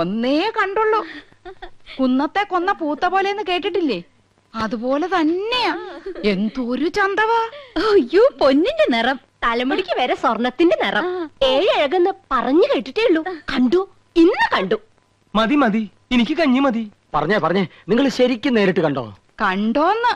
ഒന്നേ കണ്ടുള്ളൂ. കുന്നത്തെ കൊന്ന പൂത്ത പോലെന്ന് കേട്ടിട്ടില്ലേ? അതുപോലെ തന്നെയാ. എന്തൊരു ചന്തവാ. അയ്യോ, പൊന്നിന്റെ നിറം, തലമുടിക്ക് വരെ സ്വർണത്തിന്റെ നിറം. ഏഴഴകെന്ന് പറഞ്ഞു കേട്ടിട്ടേ ഉള്ളൂ. കണ്ടു, ഇന്ന് കണ്ടു. മതി മതി, എനിക്ക് കഞ്ഞി മതി. പറഞ്ഞേ നിങ്ങൾ ശരിക്കും നേരിട്ട് കണ്ടോ? കണ്ടോന്ന്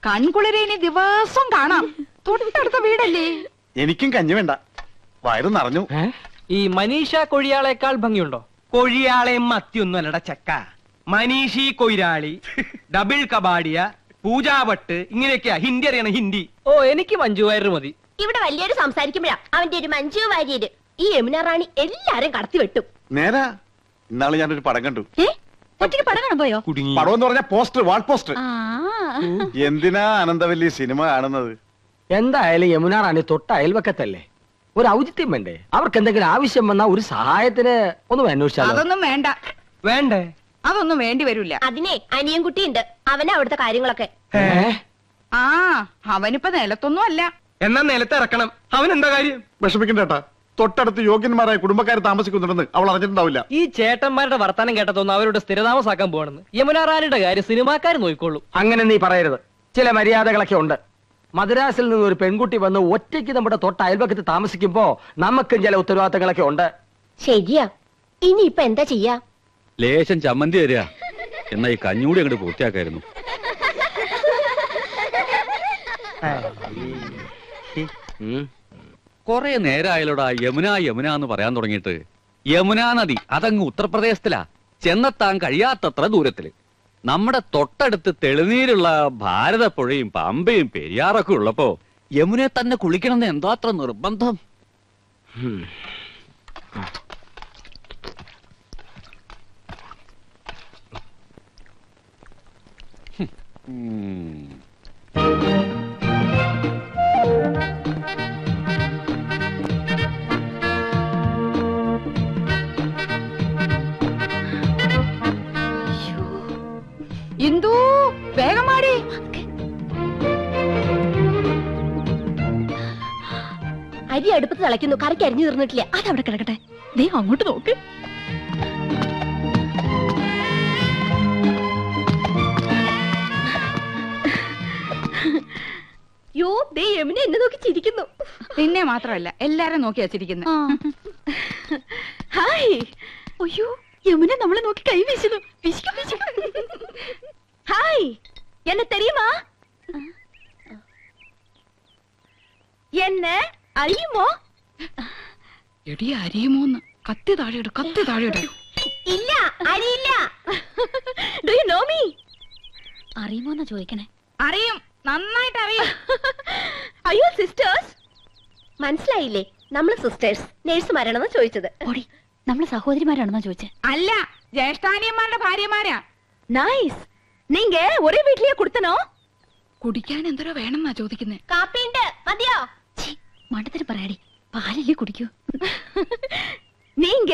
കൺകുളിരെ ഇനി ദിവസം കാണാം. തൊട്ടടുത്ത വീടല്ലേ. എനിക്കും കഞ്ഞി വേണ്ട, വയറ് നിറഞ്ഞു. ഈ മനീഷ കൊഴിയാളേക്കാൾ ഭംഗിയുണ്ടോ? കൊഴിയാളെ മത്തിയൊന്നും അല്ലട ചക്ക. മനീഷി കൊയിരാളി, ഡബിൾ കബാഡിയ, പൂജാവട്ട്, ഇങ്ങനെയൊക്കെയാ ഹിന്ദി അറിയണം, ഹിന്ദി. ഓ, എനിക്ക് മഞ്ജു വാര്യർ മതി. ഇവിടെ വലിയൊരു സംസാരിക്കുമ്പോഴാ അവന്റെ ഒരു മഞ്ജു വാര്യര്. ഈ യമുന റാണി എല്ലാരും കടത്തി വെട്ടും. നേരാ, ഇന്നാള് ഞാനൊരു പടം കണ്ടു. പടം കാണാൻ പോയോ? പടം എന്ന് പറഞ്ഞ പോസ്റ്റർ, വാൾ പോസ്റ്റർ. എന്തിനാ അനന്തവല്ലി സിനിമ കാണുന്നത്? എന്തായാലും യമുന റാണി തൊട്ട അയൽവക്കത്തല്ലേ, ഒരു ഔചിത്യം വേണ്ടേ? അവർക്ക് എന്തെങ്കിലും ആവശ്യം വന്നാ ഒരു സഹായത്തിന് ഒന്നും അന്വേഷിച്ചാലോ? അതൊന്നും വേണ്ട. വേണ്ടേ? അതൊന്നും വേണ്ടി വരില്ല. അതിനെ അനിയൻ കുട്ടിയുണ്ട്, അവനാ അവിടുത്തെ കാര്യങ്ങളൊക്കെ. ആ, അവനിപ്പോ നിലത്തൊന്നും അല്ല. എന്നാ നിലത്ത് ഇറക്കണം. അവൻ എന്താ കാര്യം? വിഷമിക്കണ്ടേട്ടാ, തൊട്ടടുത്ത് യോഗ്യന്മാരായ കുടുംബക്കാർ താമസിക്കുന്നുണ്ടെന്ന് അവൾ അറിഞ്ഞിട്ടുണ്ടാവില്ല. ഈ ചേട്ടന്മാരുടെ വർത്താനം കേട്ടതൊന്നും അവരോട് സ്ഥിരതാമസാക്കാൻ പോകണമെന്ന്. യമുന റാണിയുടെ കാര്യം സിനിമാക്കാർ നോക്കിക്കോളൂ. അങ്ങനെ നീ പറയരുത്. ചില മര്യാദകളൊക്കെ ഉണ്ട്. മദ്രാസിൽ നിന്ന് ഒരു പെൺകുട്ടി വന്ന് ഒറ്റയ്ക്ക് നമ്മുടെ തൊട്ട അയൽവക്കത്ത് താമസിക്കുമ്പോ നമുക്കും ചില ഉത്തരവാദിത്തങ്ങളൊക്കെ ഉണ്ട്. ശരിയാ, ഇനിയിപ്പൊ എന്താ ചെയ്യാ? ലേശം ചമ്മന്തി തരിക, എന്നാ ഈ കഞ്ഞൂടി അങ്ങോട്ട് പൂർത്തിയാക്കായിരുന്നു. കൊറേ നേരമായാലോടാ യമുന യമുന എന്ന് പറയാൻ തുടങ്ങിയിട്ട്. യമുനാ നദി അതങ്ങ് ഉത്തർപ്രദേശത്തിലാ, ചെന്നെത്താൻ കഴിയാത്തത്ര ദൂരത്തില്. നമ്മുടെ തൊട്ടടുത്ത് തെളിനീരുള്ള ഭാരതപ്പുഴയും പമ്പയും പെരിയാറൊക്കെ ഉള്ളപ്പോ യമുനെ തന്നെ കുളിക്കണമെന്ന് എന്താ അത്ര നിർബന്ധം? ഇന്ദു, വേഗം മാടി. അരി അടുപ്പത്ത് തിളയ്ക്കുന്നു, കറിക്ക് അരിഞ്ഞു തീർന്നിട്ടില്ല. അതവിടെ കിടക്കട്ടെ. ദേ അങ്ങോട്ട് നോക്ക്. യോ, ദേ യമുന എന്നെ നോക്കി ചിരിക്കുന്നു. നിന്നെ മാത്രമല്ല, എല്ലാരും നോക്കി വച്ചിരിക്കുന്നു. ഹായ്. അയ്യോ, യമുന നമ്മളെ നോക്കി കൈ വീശുന്നു. ഹായ്, എന്നെ തെരിയുമാ? എന്നെ അറിയുമോ? എടി, അറിയുമോന്ന്? കത്തി താഴെയിട്, കത്തി താഴെയിട്. ഇല്ല, അറിയില്ല. Do you know me? അറിയുമോന്നാ ചോദിക്കണേ. അറിയും, നന്നായിട്ട് അറിയും. അയ്യോ, സിസ്റ്റേഴ്സ്. മനസ്സിലായില്ലേ? നമ്മള് സിസ്റ്റേഴ്സ്, നേഴ്സുമാരാണെന്നാ ചോദിച്ചത്. നമ്മള് സഹോദരിമാരാണെന്നാ ചോദിച്ചത്. അല്ല, ജ്യേഷ്ഠാനിയന്മാരുടെ ഭാര്യമാരാ. നൈസ്. നീങ്ക ഒരേ വീട്ടിലേ കൊടുത്തനോ? കുടിക്കാൻ എന്തോ വേണമെന്നാ ചോദിക്കുന്നേ. കാപ്പിണ്ട്, മതിയോ? മണ്ടത്തിന് പറയാടി, പാലല്ലേ കുടിക്കൂ. നീങ്ക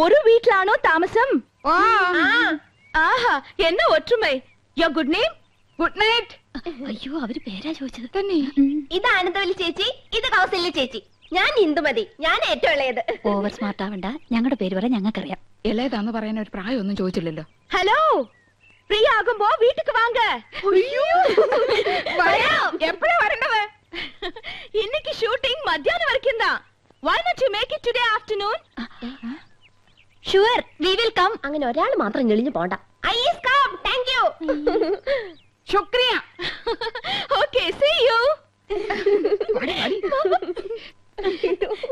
ഒരു വീട്ടിലാണോ താമസം? ആഹാ, എന്ന ഒറ്റുമൈ. Your good name? Good night. അയ്യോ, അവര് പേരാ ചോദിച്ചത് തന്നെ. ഇത് ആനന്ദവല്ലി ചേച്ചി, ഇത് കൗസല്യ ചേച്ചി. ഞാൻ ഇന്ദുമതി, ഞാൻ ഏറ്റവും ഇളയത്. ഓവർ സ്മാർട്ട് ആവണ്ട, ഞങ്ങളുടെ പേര് വരെ ഞങ്ങൾക്കറിയാം. ഇളയതാന്ന് പറയാൻ ഒരു പ്രായമൊന്നും ചോദിച്ചില്ലല്ലോ. ഹലോ, ഫ്രീ ആകുമ്പോ വീട്ടിക്ക് വാങ്ക. എപ്പോഴാ വരേണ്ടത്? ഇന്നക്ക് ഷൂട്ടിംഗ് മധ്യാഹ്നം വരയ്ക്കുന്ന. Why not you make it today afternoon? Sure, we will come. അങ്ങനെ ഒരാൾ മാത്രം ഞെളിഞ്ഞു പോണ്ട. I is come, thank you. ശുക്രിയ. Okay, see you.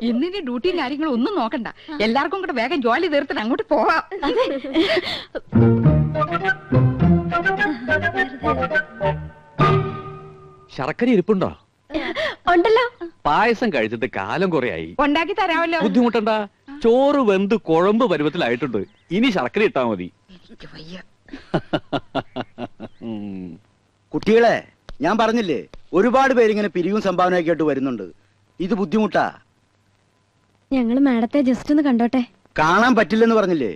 ഇന്നിന്റെ ഡ്യൂട്ടിയും കാര്യങ്ങളും ഒന്നും നോക്കണ്ട. എല്ലാവർക്കും കൂടെ വേഗം ജോലി തീർത്തിട്ട് അങ്ങോട്ട് പോവാം. ശർക്കര ഇരിപ്പുണ്ടോ? ഉണ്ടല്ലോ. പായസം കഴിച്ചിട്ട് കാലം കുറയായി. ഉണ്ടാക്കി തരാമല്ലോ. ബുദ്ധിമുട്ടണ്ട, ചോറ് വെന്ത് കുഴമ്പ് പരുവത്തിലായിട്ടുണ്ട്. ഇനി ശർക്കര ഇട്ടാ മതി. കുട്ടികളെ, ഞാൻ പറഞ്ഞില്ലേ, ഒരുപാട് പേരിങ്ങനെ പിരിവും സംഭാവനയൊക്കെ ആയിട്ട് വരുന്നുണ്ട്. ഇത് ബുദ്ധിമുട്ടാ. ഞങ്ങള് മാഡത്തെ ജസ്റ്റ് ഒന്ന് കണ്ടോട്ടെ. കാണാൻ പറ്റില്ലെന്ന് പറഞ്ഞില്ലേ?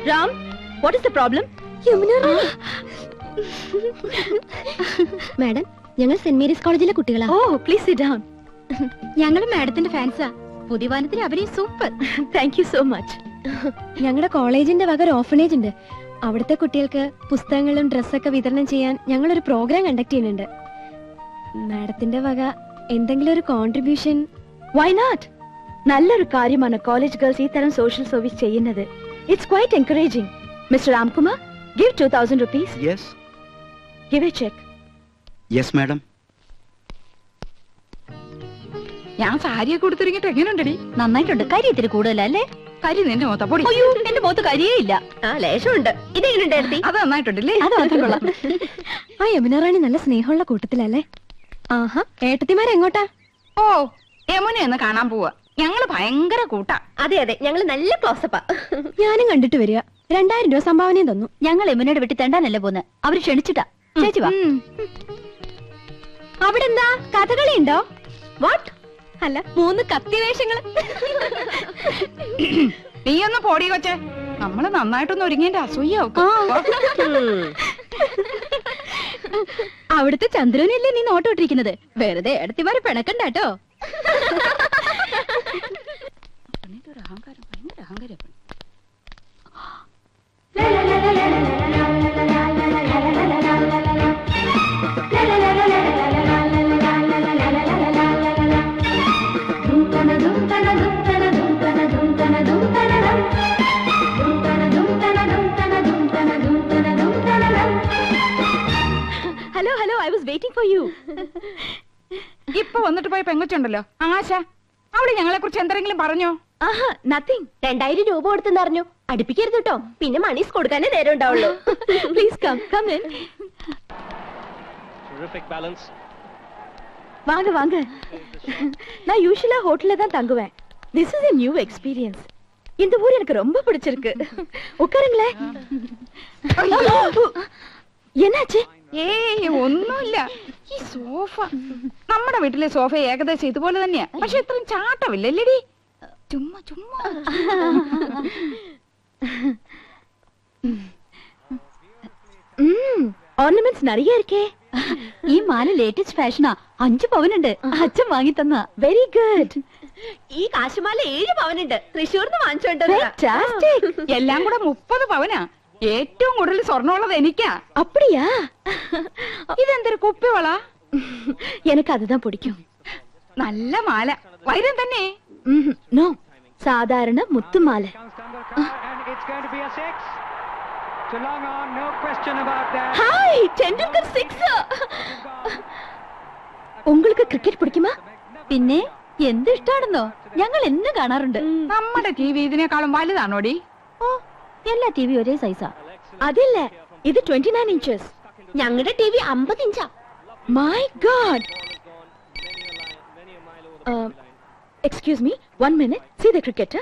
Ram, what is the problem? Madam, ഞങ്ങൾ സെന്റ് മേരീസ് കോളേജിലെ കുട്ടികളാ. ഓ, പ്ലീസ് സിറ്റ് ഡൗൺ. ഞങ്ങൾ മാഡത്തിന്റെ ഫാൻസാ. പുതിയ വാനത്തിൽ അവരെ super. Thank you so much. ഞങ്ങളുടെ കോളേജിന്റെ വക ഒരു ഓർഫനേജ് ഉണ്ട്. അവിടുത്തെ കുട്ടികൾക്ക് പുസ്തകങ്ങളും ഡ്രസ്സൊക്കെ വിതരണം ചെയ്യാൻ ഞങ്ങളൊരു പ്രോഗ്രാം കണ്ടക്ട് ചെയ്യുന്നുണ്ട്. മാഡത്തിന്റെ വക എന്തെങ്കിലും ഒരു കോൺട്രിബ്യൂഷൻ? Why not? നല്ലൊരു കാര്യമാണ് കോളേജ് ഗേൾസ് ഈ തരം സോഷ്യൽ സർവീസ് ചെയ്യുന്നത്. It's quite encouraging. Mister Ramkumar, give 2000 rupees. Yes Give a check. Yes madam. ഞാൻ സാരിയൊക്കെ കൊടുത്തിരിങ്ങിട്ട് എങ്ങനെയുണ്ടടി? നന്നായിട്ടുണ്ട്. കരി ഇത്തിരി കൂടുതലല്ലേ? കരി നിന്റെ മൊത്തം പൊടി. അയ്യോ, എന്റെ മുഖത്ത് കരിയേ ഇല്ല. ആ ലേശമുണ്ട്. ഇതെങ്ങനെയുണ്ടായിരുന്നു? അത് നന്നായിട്ടുണ്ടല്ലേ? അത് മാത്രം കൊള്ളാം. ആ യമുന റാണി നല്ല സ്നേഹമുള്ള കൂട്ടത്തിലല്ലേ? ആഹാ, ഏട്ടത്തിമാരെങ്ങോട്ടാ? ഓ, യമുനയൊന്ന് കാണാൻ പോവാ. ഞങ്ങള് ഭയങ്കര കൂട്ടാ. അതെ അതെ, ഞങ്ങൾ നല്ല ക്ലോസപ്പാ. ഞാനും കണ്ടിട്ട് വരിക. 2000 രൂപ സംഭാവനയും തന്നു. ഞങ്ങൾ യമുനയുടെ വീട്ടിൽ തെണ്ടാനല്ലേ പോന്ന്, അവര് ക്ഷണിച്ചിട്ടാ. ചേച്ചി വാ. അവിടെ എന്താ കഥകളി ഉണ്ടോ? വാട്ട്? അല്ല, 3 കത്തി വേഷങ്ങള്. നീയൊന്ന് പോടി കൊച്ചേ. നമ്മള് നന്നായിട്ടൊന്ന് ഒരുങ്ങിന്റെ അസൂയാവും. അവിടുത്തെ ചന്ദ്രനല്ലേ നീ നോട്ടോട്ടിരിക്കുന്നത്? വെറുതെ ഏടത്തിമാരെ പിണക്കണ്ടാട്ടോ. അഹങ്കാരം, ഭയങ്കര അഹങ്കാരം. Hello hello, I was waiting for you. ഇപ്പൊ വന്നിട്ട് പോയ പെങ്കൊച്ചുണ്ടല്ലോ ആശ, അവള് ഞങ്ങളെ കുറിച്ച് എന്തെങ്കിലും പറഞ്ഞോ? ആഹാ, നത്തിങ്. 2000 രൂപ കൊടുത്തെന്ന് അറിഞ്ഞു. അടുപ്പിക്കരുത് കേട്ടോ, പിന്നെ മണീസ് കൊടുക്കാനേ നേരം ഉണ്ടാവുള്ളൂ. Please come come in. வாங்க வாங்க. நான் யூசுவலா ஹோட்டல்ல தான் தங்குவேன். This is a new experience. இந்த ஊர் எனக்கு ரொம்ப பிடிச்சிருக்கு. உட்காருங்களேன். என்னாச்சு? ഏയ് ഒന്നുമില്ല. ഈ സോഫ, നമ്മുടെ വീട്ടിലെ സോഫ ഏകദേശം ഇതുപോലെ തന്നെയാ, പക്ഷെ ഇത്രയും ചാട്ടമില്ലല്ലേടി. ചുമ്മാ ചുമ്മാ. ഓർണമെന്റ്സ് நிறைய இருக்கே. ഈ മാല ലേറ്റസ്റ്റ് ഫാഷനാ. 5 പവനുണ്ട്. അച്ഛൻ വാങ്ങി തന്ന. Very good. ഈ കാശുമാല 7 പവനുണ്ട്. തൃശ്ശൂർന്ന് വാങ്ങിച്ചോണ്ട്. എല്ലാം കൂടെ 30 പവനാ. ഏറ്റവും കൂടുതൽ സ്വർണ്ണമുള്ളത് എനിക്കാ. அப்படியா? ഇതെന്തൊരു കുപ്പിവള? எனக்கு அதுதான் பிடிக்கும். നല്ല മാല, വൈരം തന്നെ. നോ, സാധാരണ മുത്തുമാല. ஹாய், டெண்டுல்கர் 6. உங்களுக்கு கிரிக்கெറ്റ് പിടിക്കുമാ? പിന്നെ എന്ത് ഇഷ്ടാണെന്നോ, ഞങ്ങൾ എന്ന് കാണാറുണ്ട്. നമ്മുടെ ടി വി ഇതിനേക്കാളും വലുതാണോടി? ഓ, എല്ലാ ടി വി ഒരേ സൈസാ. അതില്ല, ഇത് 29 ഇഞ്ചസ്. ഞങ്ങളുടെ ടി വി 50 ഇഞ്ചാ. My god. Excuse me, 1 minute. See the cricket.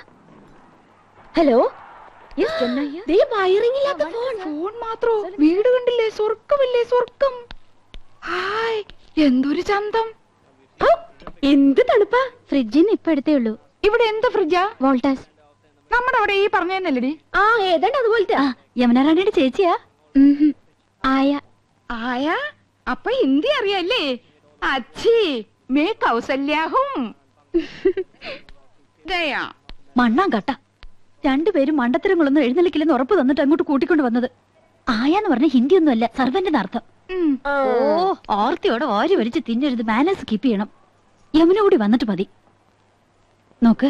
Hello. Yes Chennai. ദേ വയറിംഗ് ഇല്ലാത്ത ഫോൺ. ഫോൺ മാത്രോ? വീട് കണ്ടില്ലേ? സ്വർഗമില്ലേ സ്വർഗം. ഹായ്, എന്തൊരു ചന്തം. എന്ത് തണുപ്പാ. ഫ്രിഡ്ജിന്ന് ഇപ്പൊ എടുത്തേ ഉള്ളൂ. ഇവിടെ എന്ത് ഫ്രിഡ്ജാ? വോൾട്ടാസ്. നമ്മുടെ അവിടെ ഈ പറഞ്ഞതന്നല്ലടി. ആ, ഏതാണ്ട് അതുപോലത്തെ. യമുന റാണിയുടെ ചേച്ചിയാ. ആയ. ആയ, അപ്പൊ ഹിന്ദി അറിയാല്ലേ? അച്ഛി മേ കൗസല്യാഹും. ദയാ മണ്ണാൻ കട്ട. 2 പേരും മണ്ടത്തരങ്ങളൊന്നും എഴുന്നള്ളിക്കില്ലെന്ന് ഉറപ്പ് തന്നിട്ട് അങ്ങോട്ട് കൂട്ടിക്കൊണ്ട് വന്നത്. ആയാന്ന് പറഞ്ഞ ഹിന്ദി ഒന്നും അല്ല, സർവന്റിന് അർത്ഥം. ഓ, ഓർത്തിയോടെ ഓരി വലിച്ച് തിന്നരുത്. മാനേഴ്സ് കീപ്പ് ചെയ്യണം. യമുന കൂടി വന്നിട്ട് മതി. നോക്ക്,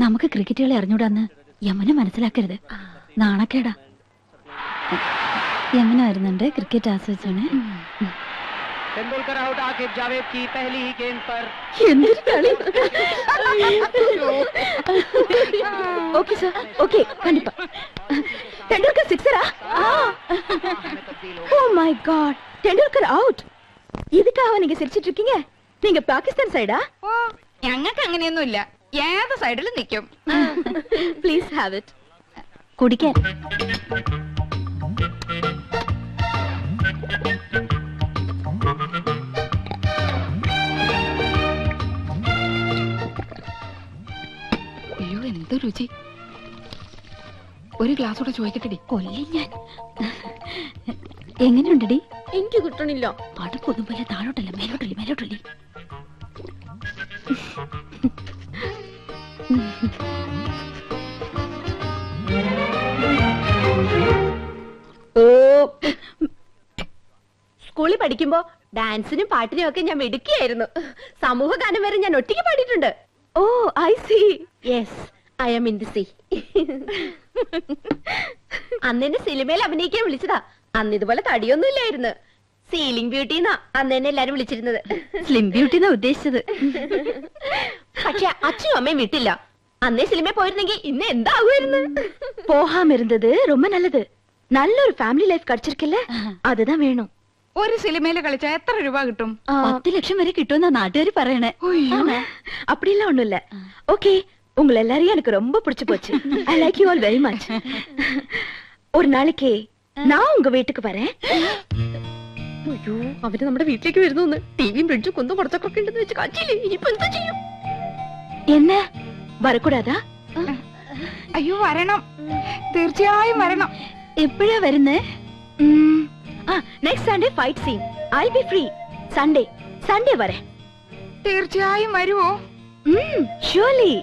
നമുക്ക് ക്രിക്കറ്റുകളെ അറിഞ്ഞൂടാന്ന് യമുന മനസ്സിലാക്കരുത്. നാണക്കേടാ. യമുന വരുന്നുണ്ട്, ക്രിക്കറ്റ് ആസ്വദിച്ചാണ്. तेंदुलकर आउट, आकिब जावेद की पहली ही गेंद पर. എന്തൊരു കളി. ஓகே சார், ஓகே, கண்டிப்பா. டெண்டுல்கர் 6-ஆ? Oh my god, Tendulkar out. இதுக்காக நீங்க சிரிச்சிட்டு இருக்கீங்க? நீங்க பாகிஸ்தான் சைடா? ഓ, ഞങ്ങൾക്ക് അങ്ങനെയൊന്നുമില്ല. ഏത് സൈഡിലും നിൽക്കും. Please have it. കുടിക്കാൻ. അയ്യോ, എന്ത് രുചി. ഒരു ഗ്ലാസ് കൂടെ ചോദിക്കട്ടെടി. കൊല്ലി ഞാൻ. എങ്ങനെയുണ്ടടി? എനിക്ക് കിട്ടണില്ല. അടുപ്പൊന്നും പോലെ താഴോട്ടല്ല, മേലോട്ടല്ലേ, മേലോട്ടല്ലേ. സ്കൂളിൽ പഠിക്കുമ്പോ ഡാൻസിനും പാട്ടിനും ഒക്കെ ഞാൻ മിടുക്കിയായിരുന്നു. സമൂഹ ഗാനം വരെ ഞാൻ ഒറ്റയ്ക്ക് പാടിയിട്ടുണ്ട്. Oh I see. Yes, I am in the sea. അന്ന് എന്നെ സിനിമയിൽ അഭിനയിക്കാൻ വിളിച്ചതാ. അന്ന് ഇതുപോലെ തടിയൊന്നും ഇല്ലായിരുന്നു. സീലിംഗ് ബ്യൂട്ടി എന്നാ അന്ന് എന്നെ എല്ലാരും വിളിച്ചിരുന്നത്. സ്ലിം ബ്യൂട്ടി എന്നാ ഉദ്ദേശിച്ചത്. പക്ഷെ അച്ഛനും അമ്മയും വിട്ടില്ല. അന്നേ സിനിമയിൽ പോയിരുന്നെങ്കിൽ ഇന്ന് എന്താകുമായിരുന്നു. போகாம இருந்தது ரொம்ப நல்லது. நல்ல ஒரு ஃபேமிலி லைஃப் கிடைச்சிருக்குல்ல, அதுதான் வேணும். ഒരു സിനിമയിൽ കളിച്ചാ എത്ര രൂപ കിട്ടും? 10 ലക്ഷം വരെ കിട്ടുമെന്നാ നാട്ടുകാര് പറയണേ. அப்படிலாம் ஒண்ணும் இல்ல. ஓகே, உங்களை எல்லாரையும் எனக்கு ரொம்ப பிடிச்சு போச்சு. I like you all very much. ஒரு நாளைக்கு நான் உங்க வீட்டுக்கு வரேன். അയ്യോ, അവര് നമ്മുടെ വീട്ടിലേക്ക് വരുന്നു. ടിവിയും ഫ്രിഡ്ജും കുന്നും കുറച്ചൊക്കെ ഉണ്ടെന്ന് വെച്ച് കാച്ചില്ലേ. ഇനിയിപ്പോ എന്താ ചെയ്യും? என்ன வரக்கூடாதா? അയ്യോ വരണം, തീർച്ചയായും വരണം. എപ്പോഴാ വരുന്നേ? Next Sunday fight scene. I be free. Sunday വരെ. തീർച്ചയായും വരുവോ? ഷുവർലി.